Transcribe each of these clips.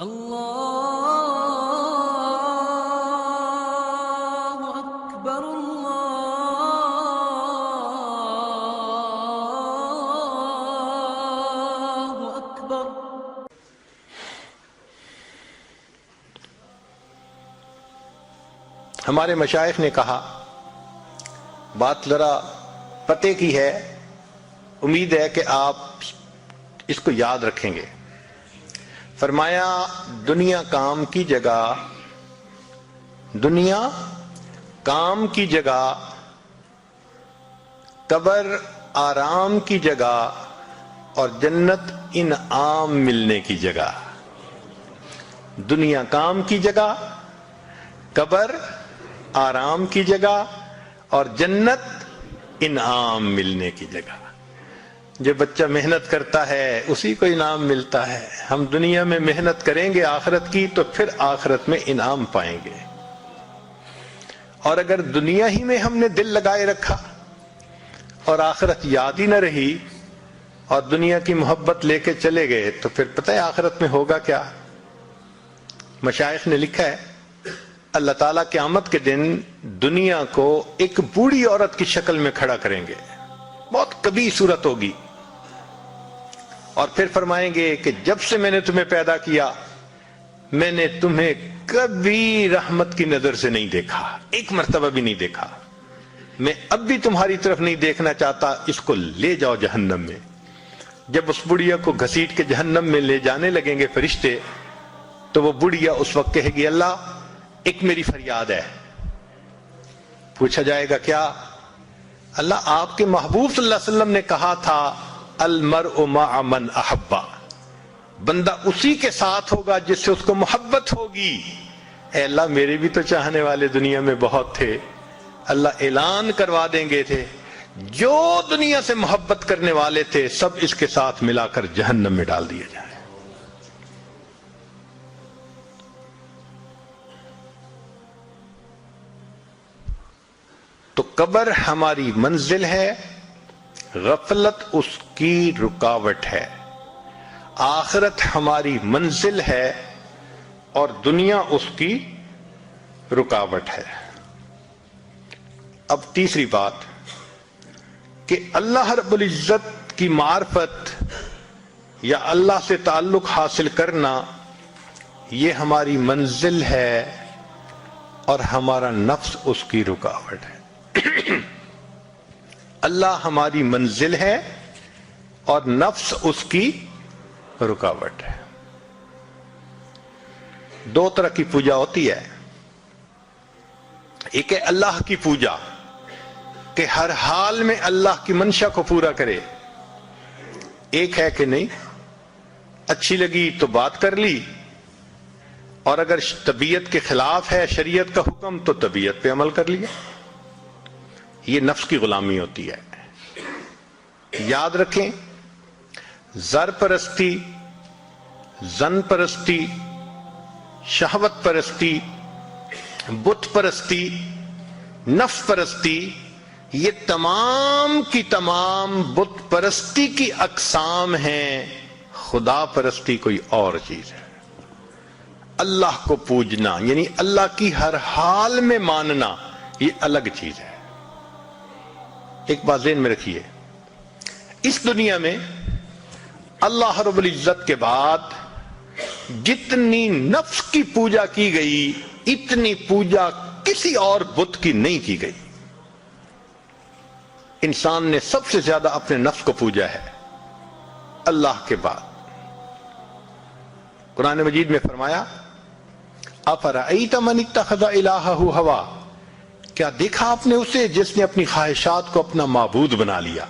اللہ اکبر اللہ اکبر۔ ہمارے مشائخ نے کہا، بات ذرا پتے کی ہے، امید ہے کہ آپ اس کو یاد رکھیں گے۔ فرمایا دنیا کام کی جگہ، دنیا کام کی جگہ، قبر آرام کی جگہ، اور جنت انعام ملنے کی جگہ۔ دنیا کام کی جگہ، قبر آرام کی جگہ، اور جنت انعام ملنے کی جگہ۔ جو بچہ محنت کرتا ہے اسی کو انعام ملتا ہے۔ ہم دنیا میں محنت کریں گے آخرت کی تو پھر آخرت میں انعام پائیں گے، اور اگر دنیا ہی میں ہم نے دل لگائے رکھا اور آخرت یاد ہی نہ رہی اور دنیا کی محبت لے کے چلے گئے تو پھر پتہ ہے آخرت میں ہوگا کیا؟ مشائخ نے لکھا ہے اللہ تعالیٰ قیامت کے دن دنیا کو ایک بوڑھی عورت کی شکل میں کھڑا کریں گے، بہت کبھی صورت ہوگی، اور پھر فرمائیں گے کہ جب سے میں نے تمہیں پیدا کیا میں نے تمہیں کبھی رحمت کی نظر سے نہیں دیکھا، ایک مرتبہ بھی نہیں دیکھا، میں اب بھی تمہاری طرف نہیں دیکھنا چاہتا، اس کو لے جاؤ جہنم میں۔ جب اس بڑھیا کو گھسیٹ کے جہنم میں لے جانے لگیں گے فرشتے تو وہ بڑھیا اس وقت کہے گی اللہ ایک میری فریاد ہے۔ پوچھا جائے گا کیا؟ اللہ آپ کے محبوب صلی اللہ علیہ وسلم نے کہا تھا المرء مع من احبا، بندہ اسی کے ساتھ ہوگا جس سے اس کو محبت ہوگی۔ اے اللہ میرے بھی تو چاہنے والے دنیا میں بہت تھے۔ اللہ اعلان کروا دیں گے تھے جو دنیا سے محبت کرنے والے تھے سب اس کے ساتھ ملا کر جہنم میں ڈال دیے جائیں۔ تو قبر ہماری منزل ہے، غفلت اس کی رکاوٹ ہے۔ آخرت ہماری منزل ہے اور دنیا اس کی رکاوٹ ہے۔ اب تیسری بات کہ اللہ رب العزت کی معرفت یا اللہ سے تعلق حاصل کرنا یہ ہماری منزل ہے اور ہمارا نفس اس کی رکاوٹ ہے۔ اللہ ہماری منزل ہے اور نفس اس کی رکاوٹ ہے۔ دو طرح کی پوجا ہوتی ہے، ایک ہے اللہ کی پوجا کہ ہر حال میں اللہ کی منشا کو پورا کرے، ایک ہے کہ نہیں اچھی لگی تو بات کر لی، اور اگر طبیعت کے خلاف ہے شریعت کا حکم تو طبیعت پہ عمل کر لیا۔ یہ نفس کی غلامی ہوتی ہے۔ یاد رکھیں زر پرستی، زن پرستی، شہوت پرستی، بت پرستی، نفس پرستی، یہ تمام کی تمام بت پرستی کی اقسام ہیں، خدا پرستی کوئی اور چیز ہے۔ اللہ کو پوجنا یعنی اللہ کی ہر حال میں ماننا یہ الگ چیز ہے۔ ایک بات ذہن میں رکھیے، اس دنیا میں اللہ رب العزت کے بعد جتنی نفس کی پوجا کی گئی اتنی پوجا کسی اور بت کی نہیں کی گئی۔ انسان نے سب سے زیادہ اپنے نفس کو پوجا ہے اللہ کے بعد۔ قرآن مجید میں فرمایا افرأیت من اتخذ الہہ ہوا، کیا دیکھا آپ نے اسے جس نے اپنی خواہشات کو اپنا معبود بنا لیا؟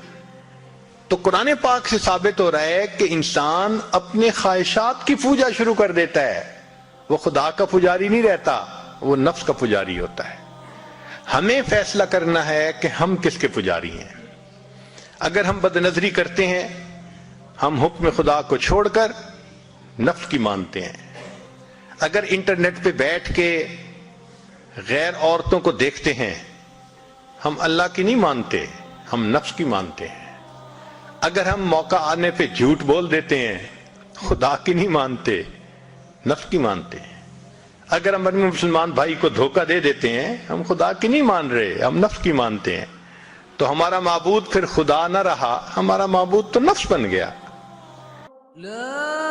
تو قرآن پاک سے ثابت ہو رہا ہے کہ انسان اپنے خواہشات کی پوجا شروع کر دیتا ہے، وہ خدا کا پجاری نہیں رہتا، وہ نفس کا پجاری ہوتا ہے۔ ہمیں فیصلہ کرنا ہے کہ ہم کس کے پجاری ہیں۔ اگر ہم بد نظری کرتے ہیں ہم حکم خدا کو چھوڑ کر نفس کی مانتے ہیں۔ اگر انٹرنیٹ پہ بیٹھ کے غیر عورتوں کو دیکھتے ہیں ہم اللہ کی نہیں مانتے، ہم نفس کی مانتے ہیں۔ اگر ہم موقع آنے پہ جھوٹ بول دیتے ہیں خدا کی نہیں مانتے، نفس کی مانتے ہیں. اگر ہم اپنے مسلمان بھائی کو دھوکہ دے دیتے ہیں، ہم خدا کی نہیں مان رہے، ہم نفس کی مانتے ہیں، تو ہمارا معبود پھر خدا نہ رہا، ہمارا معبود تو نفس بن گیا. لا